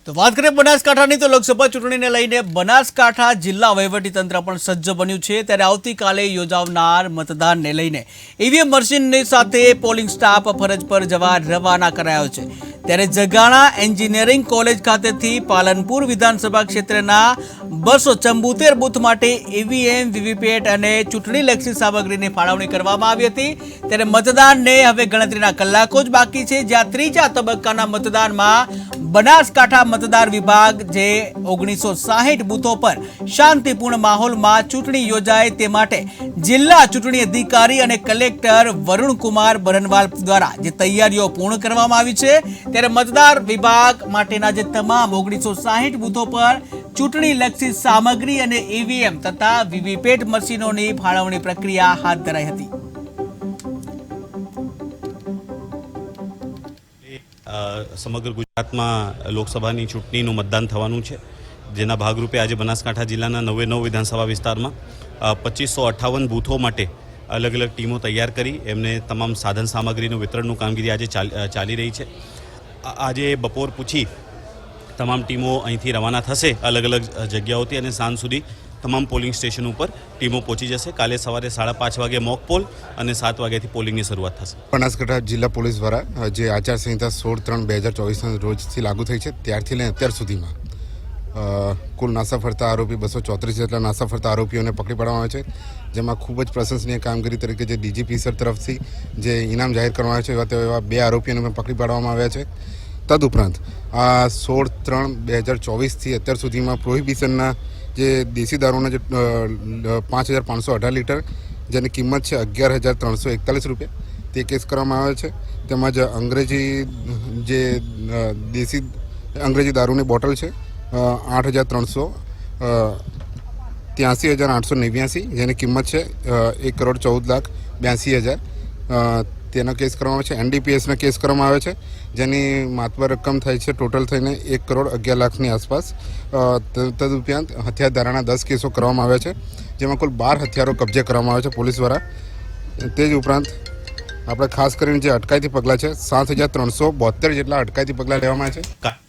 તો વાત કરીએ બનાસકાંઠાની તો લોકસભા ચૂંટણીને લઈને બનાસકાંઠા જિલ્લા વહીવટીતંત્ર પણ સજ્જ બન્યું છે। ત્યારે આવતીકાલે યોજાનાર મતદાનને લઈને ઈવીએમ મશીનની સાથે પોલિંગ સ્ટાફ ફરજ પર જવા રવાના કરાયો છે। ત્યારે જગાણા એન્જિનિયરિંગ કોલેજ ખાતેથી પાલનપુર વિધાનસભા ક્ષેત્રના 274 બૂથ માટે ઈવીએમ વીવીપેટ અને ચૂંટણીલક્ષી સામગ્રીની ફાળવણી કરવામાં આવી હતી। ત્યારે મતદાનને હવે ગણતરીના કલાકો જ બાકી છે, જ્યાં ત્રીજા તબક્કાના મતદાનમાં બનાસકાંઠા मतदार विभाग जे 1960 बूथों पर शांतिपूर्ण माहौल में चूंटणी योजाए ते माटे जिला चूंटणी अधिकारी और कलेक्टर वरुण कुमार बरनवाल द्वारा जे तैयारीओ पूर्ण करवामां आवी छे। त्यारे मतदार विभाग माटेना जे तमाम 1960 बूथों पर चूंटणी लक्षी सामग्री और ईवीएम तथा वीवीपेट मशीनोनी फाळवणी प्रक्रिया हाथ धराई हती। समग्र गुजरात में लोकसभा चूंटनी मतदान थवानुं छे, जेना भागरूपे आज बनासकांठा जिल्लाना 99 विधानसभा विस्तार में 2558 बूथों माटे अलग अलग टीमों तैयार करी एमने तमाम साधन सामग्रीનું वितरणનું कामगीरी आज चाली रही है। आज बपोर पूछी तमाम टीमों અહીંથી रवाना थशे अलग अलग जग्याओथी अने साँज सुधी तमाम पोलिंग स्टेशनों पर टीमों पहुंची जैसे। काले सवारे 5:30 वागे मॉक पोल और 7 वाग्याथी पोलिंगनी शरूआत थशे। बनासकांठा जिला पोलीस द्वारा जे आचारसंहिता 16/3/2024 रोजथी लागू थई छे त्यारथी लઈને અત્યાર સુધીમાં કુલ નાસા ફરતા આરોપી 234 જેટલા નાસા ફરતા આરોપીઓને પકડી પાડવામાં આવે છે, જેમાં ખૂબ જ પ્રશંસનીય કામગીરી તરીકે જે ડીજીપી સર તરફથી જે ઇનામ જાહેર કરવામાં આવે છે એવા 2 આરોપીઓને પણ પકડી પાડવામાં આવ્યા છે। તદુપરાંત આ 16/3/2024 થી અત્યાર સુધીમાં પ્રોહિબિશનના જે દેશી દારૂના જે 5518 લીટર જેની કિંમત છે 11,341 રૂપિયા તે કેસ કરવામાં આવે છે। તેમજ અંગ્રેજી જે દેશી અંગ્રેજી દારૂની બોટલ છે 8,383,889 જેની કિંમત છે 1,14,82,000 તેનો કેસ કરવામાં આવે છે। એનડીપીએસના કેસ કરવામાં આવે છે, જેની માતબર રકમ થાય છે ટોટલ થઈને 1,11,00,000ની આસપાસ। તદુપરાંત હથિયાર ધારાના 10 કેસો કરવામાં આવ્યા છે, જેમાં કુલ 12 હથિયારો કબજે કરવામાં આવે છે પોલીસ દ્વારા। તે જ ઉપરાંત આપણે ખાસ કરીને જે અટકાયતી પગલાં છે 7,372 જેટલા અટકાયતી પગલાં લેવામાં આવ્યા છે।